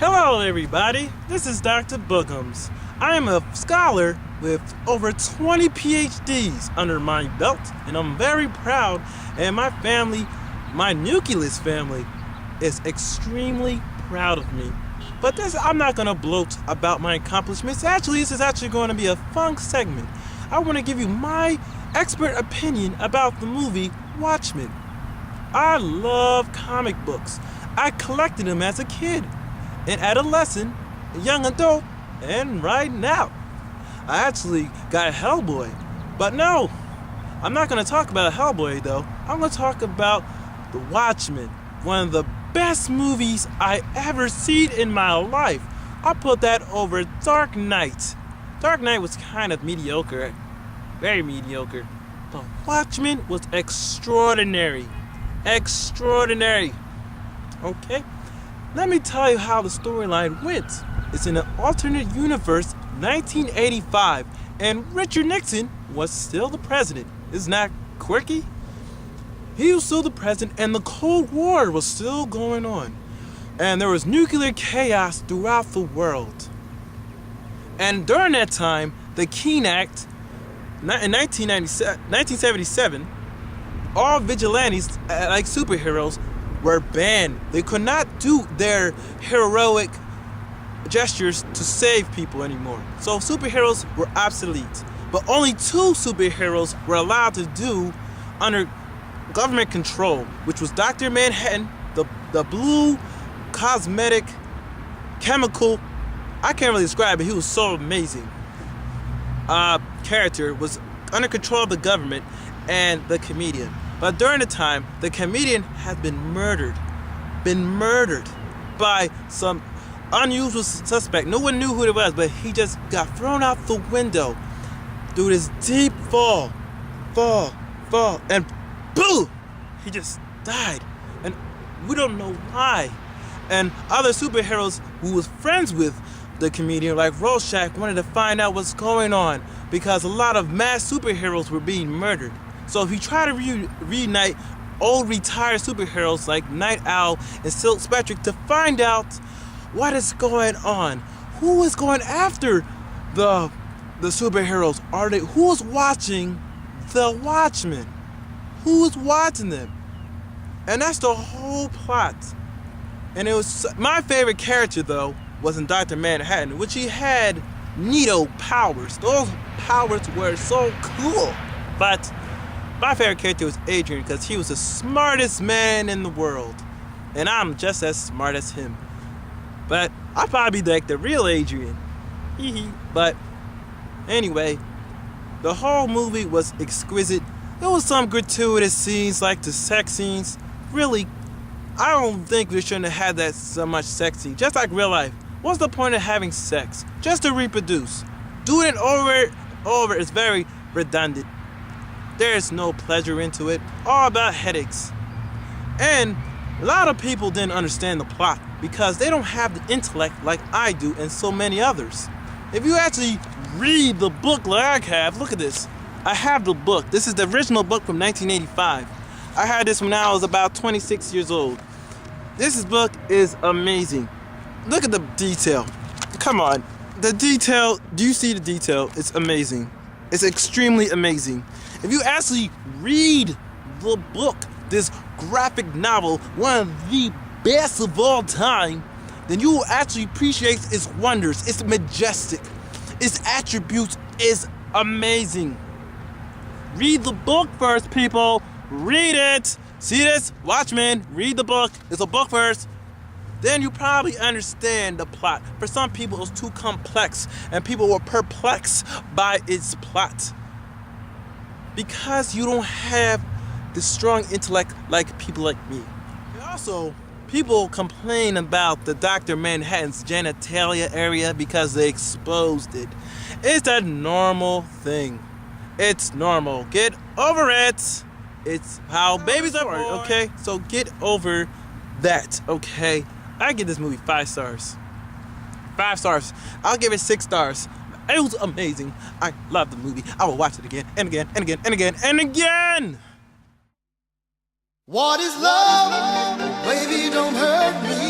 Hello everybody, this is Dr. Boogums. I am a scholar with over 20 PhDs under my belt, and I'm very proud, and my family, my nucleus family, is extremely proud of me. But I'm not going to bloat about my accomplishments. This is actually going to be a fun segment. I want to give you my expert opinion about the movie Watchmen. I love comic books. I collected them as a kid, an adolescent, a young adult, and right now. I actually got Hellboy. But no, I'm not going to talk about Hellboy though. I'm going to talk about The Watchmen, one of the best movies I ever seen in my life. I put that over Dark Knight. Dark Knight was kind of mediocre, very mediocre. But Watchmen was extraordinary. Extraordinary. Okay? Let me tell you how the storyline went. It's in an alternate universe, 1985, and Richard Nixon was still the president. Isn't that quirky? He was still the president, and the Cold War was still going on. And there was nuclear chaos throughout the world. And during that time, the Keene Act, in 1977, all vigilantes, like superheroes, were banned. They could not do their heroic gestures to save people anymore. So superheroes were obsolete. But only 2 superheroes were allowed to do under government control, which was Dr. Manhattan, the blue cosmetic chemical, I can't really describe it, he was so amazing. Character was under control of the government, and the comedian. But during the time, the comedian had been murdered by some unusual suspect. No one knew who it was, but he just got thrown out the window through this deep fall, and boom! He just died. And we don't know why. And other superheroes who was friends with the comedian, like Rorschach, wanted to find out what's going on because a lot of mass superheroes were being murdered. So if you try to reunite old retired superheroes like Night Owl and Silk Spectre to find out what is going on, who is going after the superheroes? Who's watching the Watchmen? Who's watching them? And that's the whole plot. And it was my favorite character though was in Dr. Manhattan, which he had neato powers. Those powers were so cool. But my favorite character was Adrian because he was the smartest man in the world. And I'm just as smart as him. But I'd probably be like the real Adrian. But anyway, the whole movie was exquisite. There was some gratuitous scenes like the sex scenes. Really, I don't think we shouldn't have had that so much sex scene. Just like real life. What's the point of having sex? Just to reproduce. Doing it over is very redundant. There's no pleasure into it. All about headaches. And a lot of people didn't understand the plot because they don't have the intellect like I do and so many others. If you actually read the book like I have, look at this. I have the book. This is the original book from 1985. I had this when I was about 26 years old. This book is amazing. Look at the detail. Come on. The detail, do you see the detail? It's amazing. It's extremely amazing. If you actually read the book, this graphic novel, one of the best of all time, then you will actually appreciate its wonders. It's majestic. Its attributes is amazing. Read the book first, people. Read it. See this? Watchmen. Read the book. It's a book first. Then you probably understand the plot. For some people, it was too complex, and people were perplexed by its plot. Because you don't have the strong intellect like people like me. And also, people complain about the Dr. Manhattan's genitalia area because they exposed it. It's a normal thing. It's normal. Get over it. It's how babies are born, okay? So get over that, okay? I give this movie 5 stars. 5 stars. I'll give it 6 stars. It was amazing. I love the movie. I will watch it again and again and again and again and again. What is love? Baby, don't hurt me.